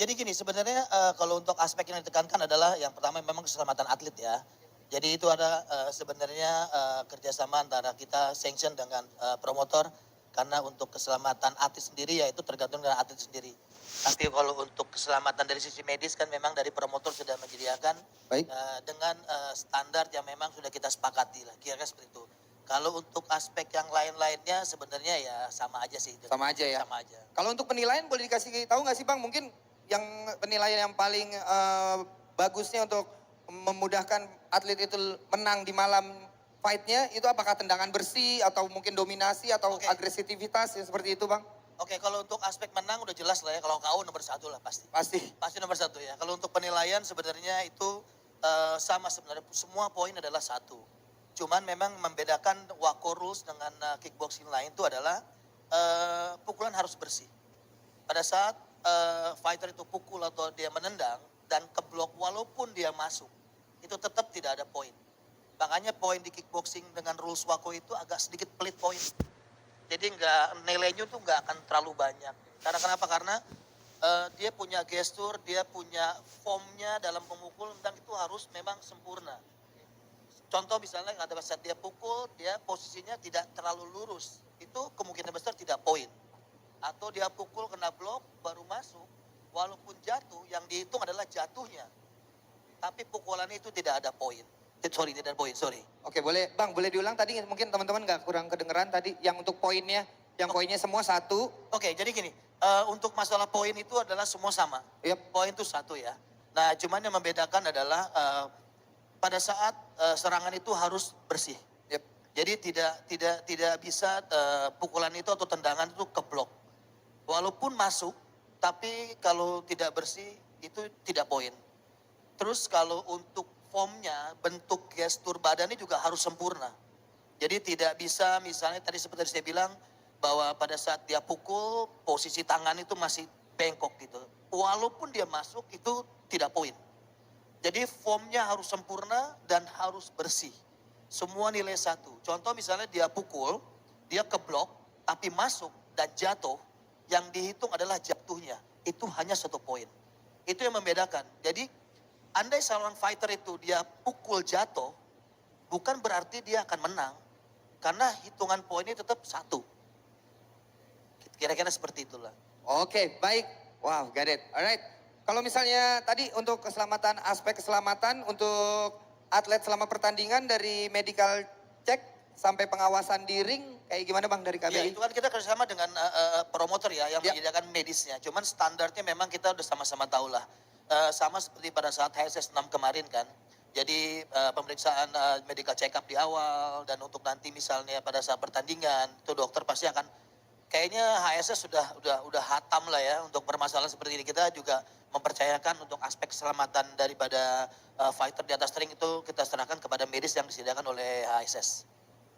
Jadi gini, sebenarnya kalau untuk aspek yang ditekankan adalah yang pertama memang keselamatan atlet ya. Jadi itu ada sebenarnya kerjasama antara kita sanction dengan promotor karena untuk keselamatan atlet sendiri ya itu tergantung dengan atlet sendiri. Tapi kalau untuk keselamatan dari sisi medis kan memang dari promotor sudah menyediakan Baik. dengan standar yang memang sudah kita sepakati lah, kira-kira seperti itu. Kalau untuk aspek yang lain-lainnya sebenarnya ya sama aja sih. Sama aja ya? Sama aja. Kalau untuk penilaian boleh dikasih tahu nggak sih Bang, mungkin yang penilaian yang paling bagusnya untuk memudahkan atlet itu menang di malam fight-nya itu apakah tendangan bersih atau mungkin dominasi atau Oke. agresivitas ya seperti itu Bang? Oke, kalau untuk aspek menang udah jelas lah ya, kalau KO nomor satu lah pasti. Pasti. Pasti nomor satu ya. Kalau untuk penilaian sebenarnya itu sama sebenarnya, semua poin adalah satu. Cuman memang membedakan Wako Rules dengan kickboxing lain itu adalah pukulan harus bersih. Pada saat fighter itu pukul atau dia menendang dan keblok walaupun dia masuk, itu tetap tidak ada poin. Makanya poin di kickboxing dengan rules Wako itu agak sedikit pelit poin. Jadi nilainya tuh nggak akan terlalu banyak. Karena kenapa? Karena dia punya gestur, dia punya formnya dalam memukul, dan itu harus memang sempurna. Contoh misalnya ada saat dia pukul, dia posisinya tidak terlalu lurus, itu kemungkinan besar tidak poin. Atau dia pukul kena blok baru masuk, walaupun jatuh, yang dihitung adalah jatuhnya. Tapi pukulannya itu tidak ada poin. Sorry, tidak ada poin, sorry. Oke, boleh Bang, boleh diulang tadi mungkin teman-teman nggak kurang kedengeran tadi yang untuk poinnya, yang poinnya semua satu. Oke, jadi gini, untuk masalah poin itu adalah semua sama. Yep. Poin itu satu ya. Nah, cuman yang membedakan adalah pada saat serangan itu harus bersih. Yep. Jadi tidak bisa pukulan itu atau tendangan itu keblok. Walaupun masuk, tapi kalau tidak bersih itu tidak poin. Terus kalau untuk formnya, bentuk gestur badannya juga harus sempurna. Jadi tidak bisa misalnya tadi seperti saya bilang bahwa pada saat dia pukul posisi tangan itu masih bengkok gitu. Walaupun dia masuk itu tidak poin. Jadi formnya harus sempurna dan harus bersih. Semua nilai satu. Contoh misalnya dia pukul, dia keblok, tapi masuk dan jatuh. Yang dihitung adalah jatuhnya. Itu hanya satu poin. Itu yang membedakan. Jadi andai seorang fighter itu dia pukul jatuh, bukan berarti dia akan menang. Karena hitungan poinnya tetap satu. Kira-kira seperti itulah. Oke, baik. Wow, got it. Alright. Kalau misalnya tadi untuk keselamatan, aspek keselamatan untuk atlet selama pertandingan dari medical check sampai pengawasan di ring, kayak gimana Bang dari Ya KBI? itu kan kita kerjasama dengan promotor ya yang Ya. menyediakan medisnya. Cuman standarnya memang kita udah sama-sama tahu lah. Sama seperti pada saat HSS 6 kemarin kan. Jadi pemeriksaan medical check up di awal dan untuk nanti misalnya pada saat pertandingan itu dokter pasti akan kayaknya HSS udah hatam lah ya untuk permasalahan seperti ini. Kita juga mempercayakan untuk aspek keselamatan daripada fighter di atas ring itu kita serahkan kepada medis yang disediakan oleh HSS.